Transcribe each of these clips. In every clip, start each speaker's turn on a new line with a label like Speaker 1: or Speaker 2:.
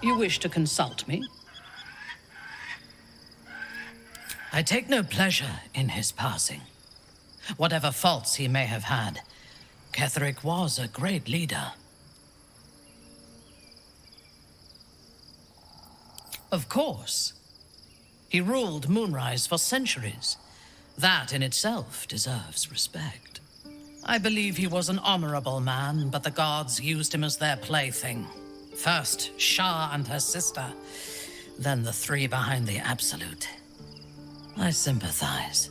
Speaker 1: You wish to consult me? I take no pleasure in his passing. Whatever faults he may have had, Ketheric was a great leader. Of course. He ruled Moonrise for centuries. That in itself deserves respect. I believe he was an honorable man, but the gods used him as their plaything. First Shah and her sister, then the three behind the Absolute. I sympathize.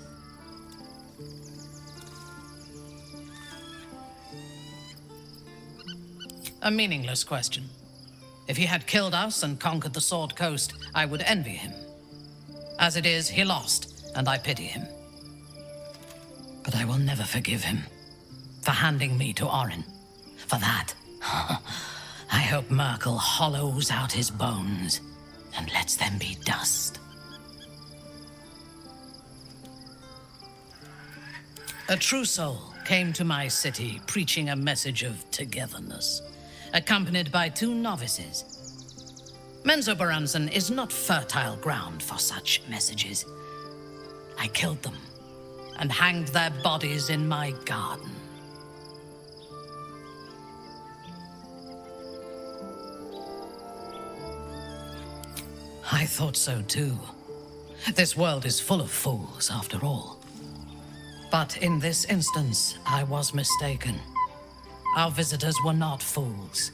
Speaker 1: A meaningless question. If he had killed us and conquered the Sword Coast, I would envy him. As it is, he lost, and I pity him. But I will never forgive him for handing me to Orin. For that, I hope Merkel hollows out his bones and lets them be dust. A true soul came to my city preaching a message of togetherness, accompanied by 2 novices. Menzoberranzan is not fertile ground for such messages. I killed them and hanged their bodies in my garden. I thought so too. This world is full of fools, after all. But in this instance, I was mistaken. Our visitors were not fools.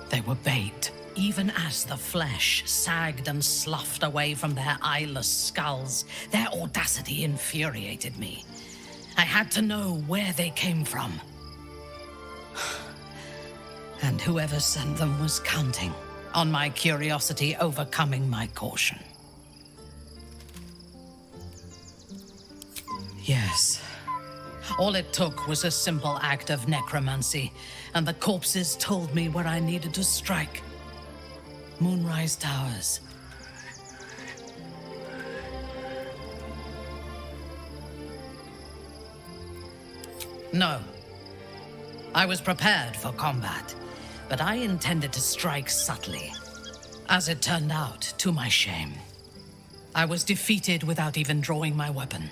Speaker 1: They were bait, even as the flesh sagged and sloughed away from their eyeless skulls. Their audacity infuriated me. I had to know where they came from. And whoever sent them was counting on my curiosity overcoming my caution. Yes. All it took was a simple act of necromancy, and the corpses told me where I needed to strike. Moonrise Towers. No. I was prepared for combat, but I intended to strike subtly. As it turned out, to my shame, I was defeated without even drawing my weapon.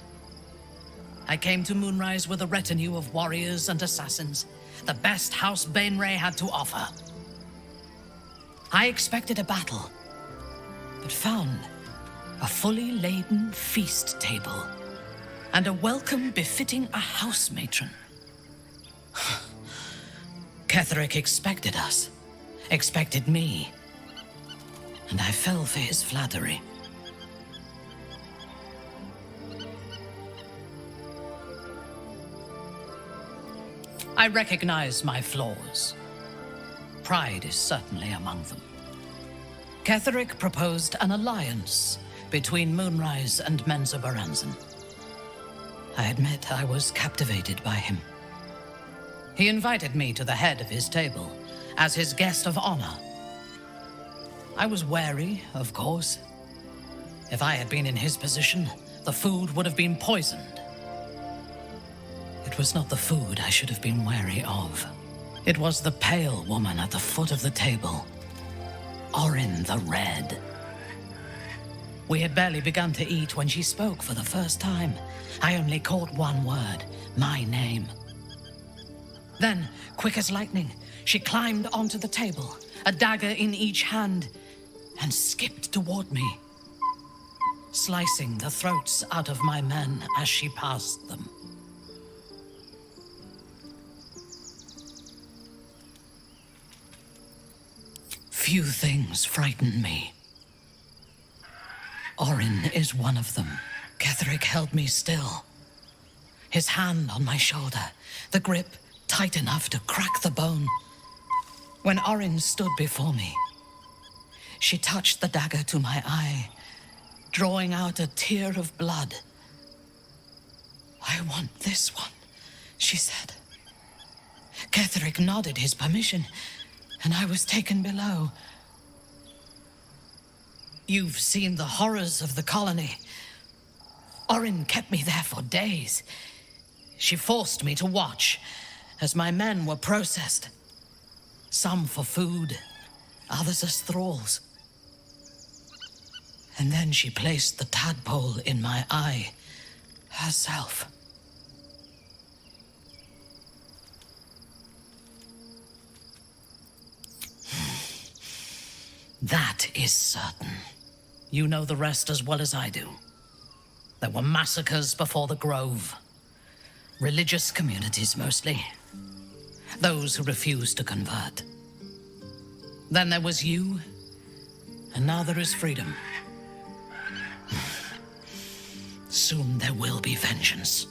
Speaker 1: I came to Moonrise with a retinue of warriors and assassins, the best House Bainray had to offer. I expected a battle, but found a fully laden feast table and a welcome befitting a house matron. Ketheric expected us, expected me, and I fell for his flattery. I recognize my flaws. Pride is certainly among them. Ketheric proposed an alliance between Moonrise and Menzoberranzan. I admit I was captivated by him. He invited me to the head of his table as his guest of honor. I was wary, of course. If I had been in his position, the food would have been poisoned. It was not the food I should have been wary of. It was the pale woman at the foot of the table. Orin the Red. We had barely begun to eat when she spoke for the first time. I only caught one word, my name. Then, quick as lightning, she climbed onto the table, a dagger in each hand, and skipped toward me, slicing the throats out of my men as she passed them. Few things frighten me. Orin is one of them. Ketheric held me still, his hand on my shoulder, the grip tight enough to crack the bone. When Orin stood before me, she touched the dagger to my eye, drawing out a tear of blood. "I want this one," she said. Ketheric nodded his permission, and I was taken below. You've seen the horrors of the colony. Orin kept me there for days. She forced me to watch as my men were processed. Some for food, others as thralls. And then she placed the tadpole in my eye herself. That is certain. You know the rest as well as I do. There were massacres before the Grove. Religious communities, mostly. Those who refused to convert. Then there was you, and now there is freedom. Soon there will be vengeance.